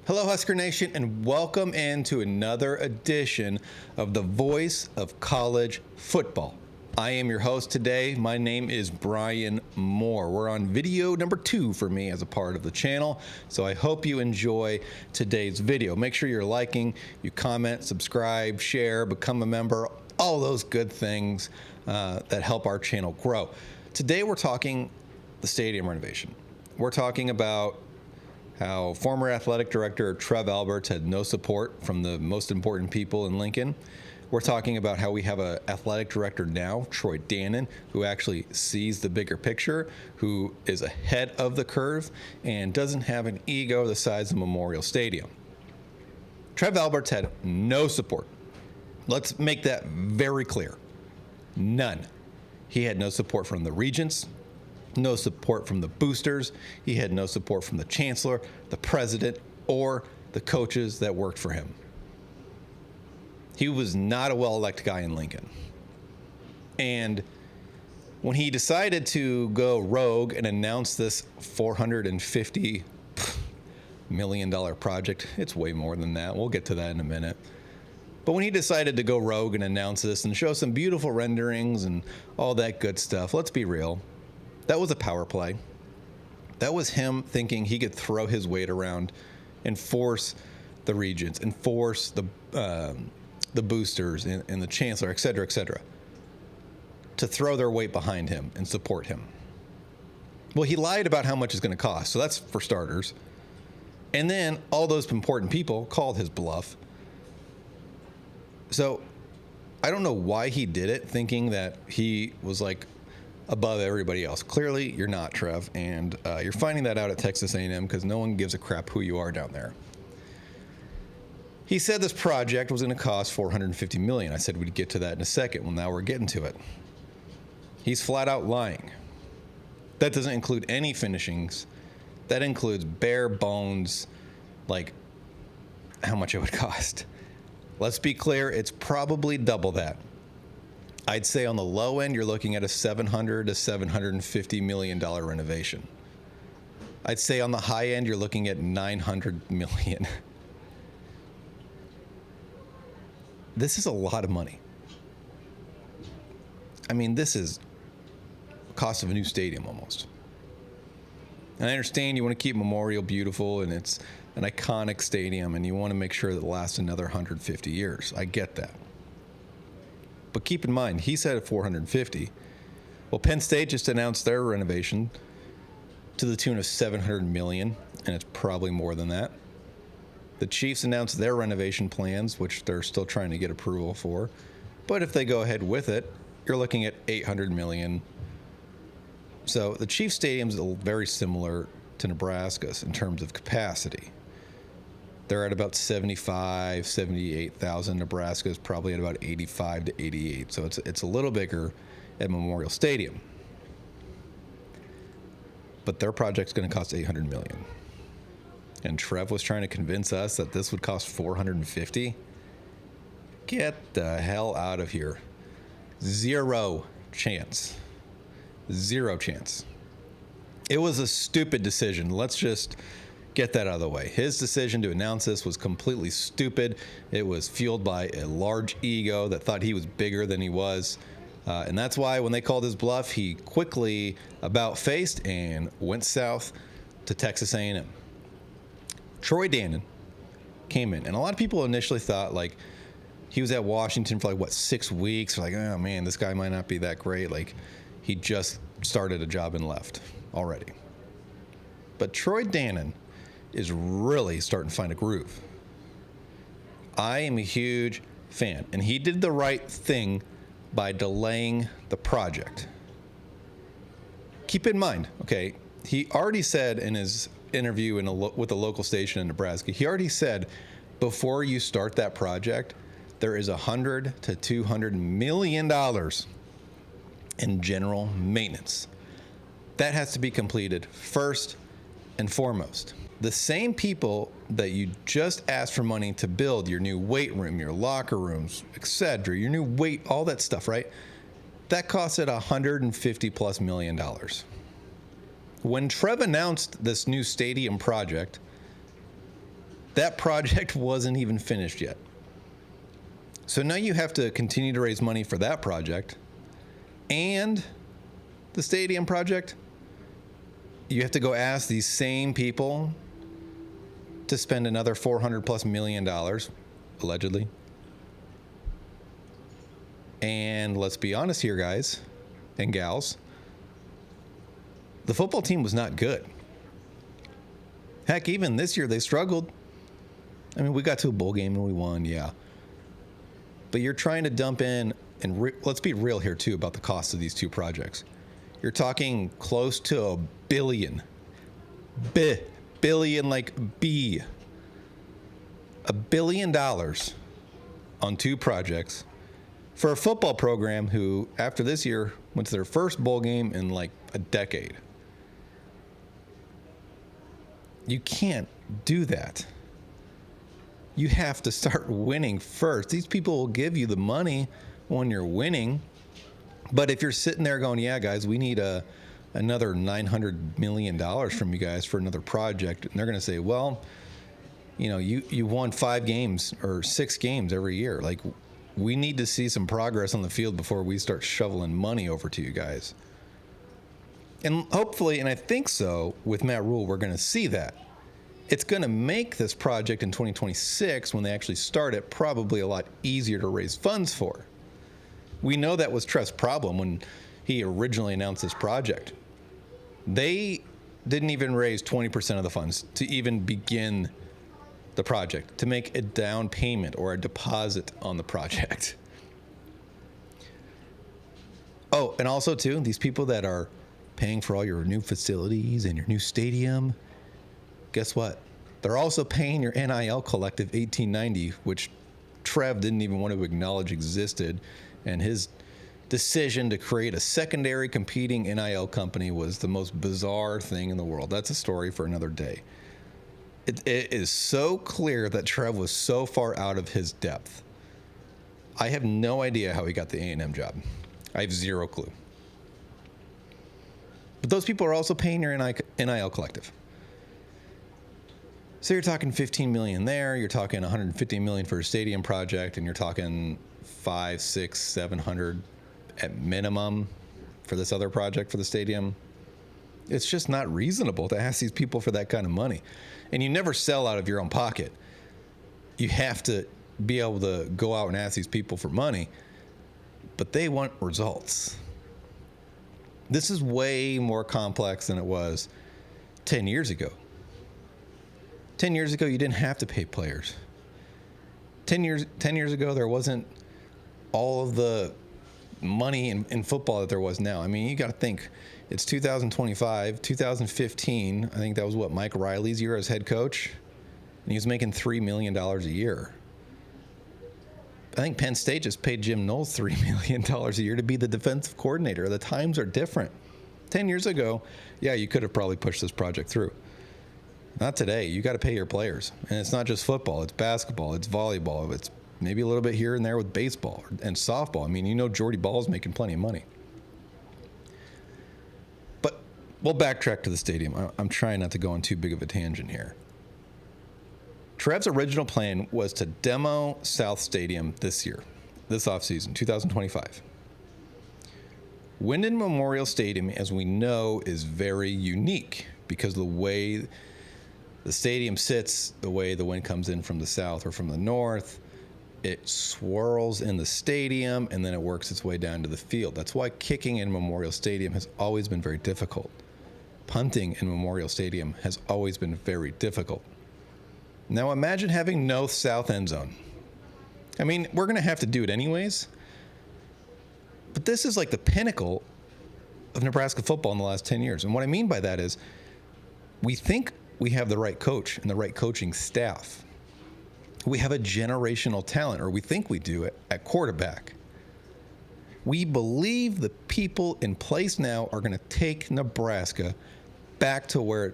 Hello, Husker Nation, and welcome into another edition of the Voice of College Football. I am your host today. My name is Brian Moore. We're on video number 2 for me as a part of the channel, so I hope you enjoy today's video. Make sure you're liking, you comment, subscribe, share, become a member, all those good things that help our channel grow. Today we're talking the stadium renovation. We're talking about how former athletic director Trev Alberts had no support from the most important people in Lincoln. We're talking about how we have an athletic director now, Troy Dannen, who actually sees the bigger picture, who is ahead of the curve, and doesn't have an ego the size of Memorial Stadium. Trev Alberts had no support. Let's make that very clear. None. He had no support from the regents, no support from the boosters. He had no support from the chancellor, the president, or the coaches that worked for him. He was not a well-elected guy in Lincoln. And when he decided to go rogue and announce this $450 million project, it's way more than that. We'll get to that in a minute. But when he decided to go rogue and announce this and show some beautiful renderings and all that good stuff, let's be real. That was a power play. That was him thinking he could throw his weight around and force the regents and force the boosters and the chancellor, et cetera, to throw their weight behind him and support him. Well, he lied about how much it's going to cost, so that's for starters. And then all those important people called his bluff. So I don't know why he did it, thinking that he was like above everybody else. Clearly, you're not, Trev, and you're finding that out at Texas A&M because no one gives a crap who you are down there. He said this project was going to cost $450 million. I said we'd get to that in a second. Well, now we're getting to it. He's flat out lying. That doesn't include any finishings. That includes bare bones, like how much it would cost. Let's be clear, it's probably double that. I'd say on the low end, you're looking at a $700 to $750 million renovation. I'd say on the high end, you're looking at $900 million. This is a lot of money. I mean, this is the cost of a new stadium almost. And I understand you want to keep Memorial beautiful and it's an iconic stadium and you want to make sure that it lasts another 150 years. I get that. But keep in mind, he said at 450. Well, Penn State just announced their renovation to the tune of $700 million, and it's probably more than that. The Chiefs announced their renovation plans, which they're still trying to get approval for. But if they go ahead with it, you're looking at $800 million. So the Chiefs Stadium is very similar to Nebraska's in terms of capacity. They're at about 75, 78,000. Nebraska is probably at about 85 to 88. So it's a little bigger at Memorial Stadium. But their project's going to cost $800 million. And Trev was trying to convince us that this would cost $450. Get the hell out of here. Zero chance. Zero chance. It was a stupid decision. Let's just get that out of the way. His decision to announce this was completely stupid. It was fueled by a large ego that thought he was bigger than he was. And that's why when they called his bluff, he quickly about-faced and went south to Texas A&M. Troy Dannen came in. And a lot of people initially thought, like, he was at Washington for, 6 weeks. Like, oh, man, this guy might not be that great. Like, he just started a job and left already. But Troy Dannen is really starting to find a groove. I am a huge fan, and he did the right thing by delaying the project. Keep in mind, okay, he already said in his interview with a local station in Nebraska, he already said before you start that project, there is $100 to $200 million in general maintenance. That has to be completed first and foremost. The same people that you just asked for money to build your new weight room, your locker rooms, etc., your new weight, all that stuff, right? That costed $150+ million. When Trev announced this new stadium project, That project wasn't even finished yet. So now you have to continue to raise money for that project and the stadium project. You have to go ask these same people to spend another $400+ million, allegedly. And let's be honest here, guys and gals. The football team was not good. Heck, even this year they struggled. I mean, we got to a bowl game and we won, yeah. But you're trying to dump in, and let's be real here too about the cost of these two projects. You're talking close to $1 billion. Billion like B. $1 billion on two projects for a football program who, after this year, went to their first bowl game in like a decade. You can't do that. You have to start winning first. These people will give you the money when you're winning. But if you're sitting there going, yeah, guys, we need another $900 million from you guys for another project. And they're going to say, well, you know, you won 5 games or 6 games every year. Like, we need to see some progress on the field before we start shoveling money over to you guys. And hopefully, and I think so, with Matt Rule, we're going to see that. It's going to make this project in 2026, when they actually start it, probably a lot easier to raise funds for. We know that was Trev's problem when he originally announced this project. They didn't even raise 20% of the funds to even begin the project, to make a down payment or a deposit on the project. Oh, and also, too, these people that are paying for all your new facilities and your new stadium, guess what? They're also paying your NIL collective 1890, which Trev didn't even want to acknowledge existed, and his decision to create a secondary competing NIL company was the most bizarre thing in the world. That's a story for another day. It is so clear that Trev was so far out of his depth. I have no idea how he got the A&M job. I have zero clue. But those people are also paying your NIL collective. So you're talking $15 million there, you're talking $150 million for a stadium project, and you're talking 500, 600, 700 at minimum for this other project for the stadium. It's just not reasonable to ask these people for that kind of money. And you never sell out of your own pocket. You have to be able to go out and ask these people for money, but they want results. This is way more complex than it was 10 years ago. 10 years ago, you didn't have to pay players. 10 years ago, there wasn't all of the money in football that there was now. I mean, you got to think, it's 2025, 2015. I think that was Mike Riley's year as head coach, and he was making $3 million a year. I think Penn State just paid Jim Knowles $3 million a year to be the defensive coordinator. The times are different. 10 years ago, yeah, you could have probably pushed this project through. Not today. You got to pay your players. And it's not just football. It's basketball. It's volleyball. It's maybe a little bit here and there with baseball and softball. I mean, you know, Jordy Ball's making plenty of money. But we'll backtrack to the stadium. I'm trying not to go on too big of a tangent here. Trev's original plan was to demo South Stadium this offseason, 2025. Wyndham Memorial Stadium, as we know, is very unique because the way the stadium sits, the way the wind comes in from the south or from the north, it swirls in the stadium and then it works its way down to the field. That's why kicking in Memorial Stadium has always been very difficult. Punting in Memorial Stadium has always been very difficult. Now imagine having no south end zone. I mean, we're going to have to do it anyways. But this is like the pinnacle of Nebraska football in the last 10 years. And what I mean by that is we think we have the right coach and the right coaching staff. We have a generational talent, or we think we do, at quarterback. We believe the people in place now are going to take Nebraska back to where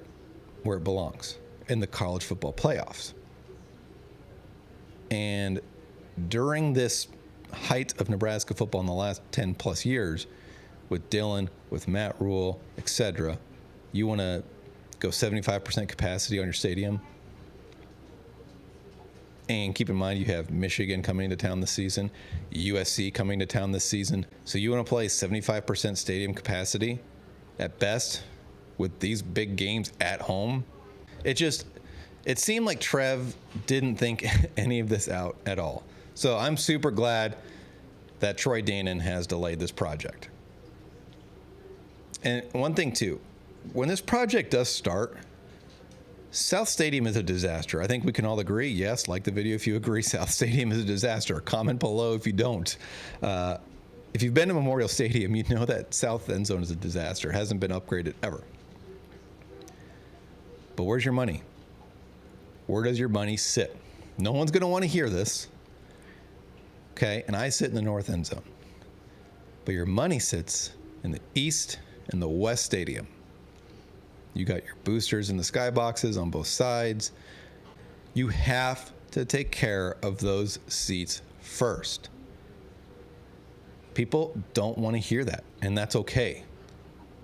it belongs, in the college football playoffs. And during this height of Nebraska football in the last 10 plus years, with Dillon, with Matt Rule, etc., you want to go 75% capacity on your stadium? And keep in mind, you have Michigan coming to town this season, USC coming to town this season. So you want to play 75% stadium capacity at best with these big games at home? It seemed like Trev didn't think any of this out at all. So I'm super glad that Troy Dannen has delayed this project. And one thing too, when this project does start, South Stadium is a disaster. I think we can all agree. Yes, like the video if you agree, South Stadium is a disaster. Comment below if you don't. If you've been to Memorial Stadium, you know that South End Zone is a disaster. It hasn't been upgraded ever. But where's your money? Where does your money sit? No one's going to want to hear this. Okay, and I sit in the North End Zone. But your money sits in the East and the West Stadium. You got your boosters in the skyboxes on both sides. You have to take care of those seats first. People don't want to hear that, and that's okay.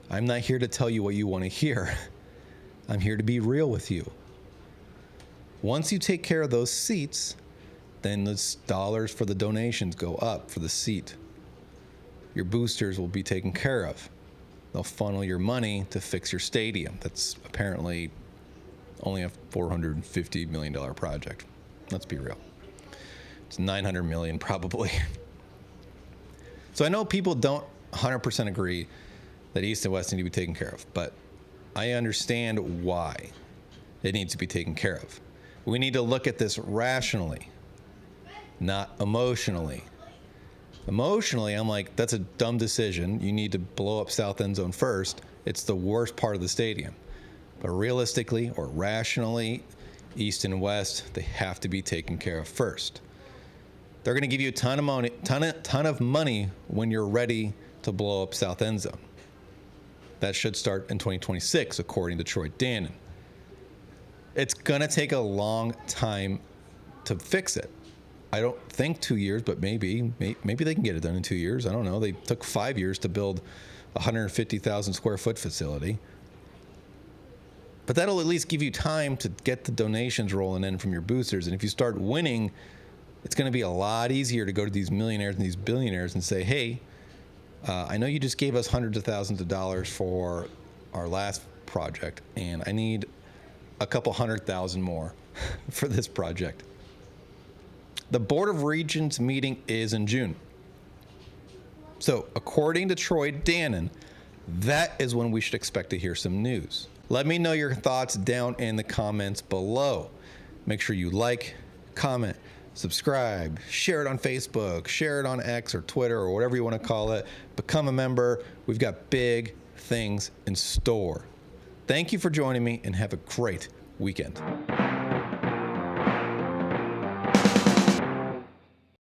I'm not here to tell you what you want to hear. I'm here to be real with you. Once you take care of those seats, then the dollars for the donations go up for the seat. Your boosters will be taken care of. They'll funnel your money to fix your stadium. That's apparently only a $450 million project. Let's be real. It's $900 million probably. So I know people don't 100% agree that East and West need to be taken care of, but I understand why it needs to be taken care of. We need to look at this rationally, not emotionally. Emotionally, I'm like, that's a dumb decision. You need to blow up South End Zone first. It's the worst part of the stadium. But realistically or rationally, East and West, they have to be taken care of first. They're going to give you a ton of money when you're ready to blow up South End Zone. That should start in 2026, according to Troy Dannen. It's going to take a long time to fix it. I don't think 2 years, but maybe they can get it done in 2 years. I don't know. They took 5 years to build a 150,000 square foot facility. But that'll at least give you time to get the donations rolling in from your boosters. And if you start winning, it's going to be a lot easier to go to these millionaires and these billionaires and say, hey, I know you just gave us hundreds of thousands of dollars for our last project, and I need a couple 100,000 more for this project. The Board of Regents meeting is in June. So according to Troy Dannen, that is when we should expect to hear some news. Let me know your thoughts down in the comments below. Make sure you like, comment, subscribe, share it on Facebook, share it on X or Twitter or whatever you want to call it. Become a member. We've got big things in store. Thank you for joining me and have a great weekend.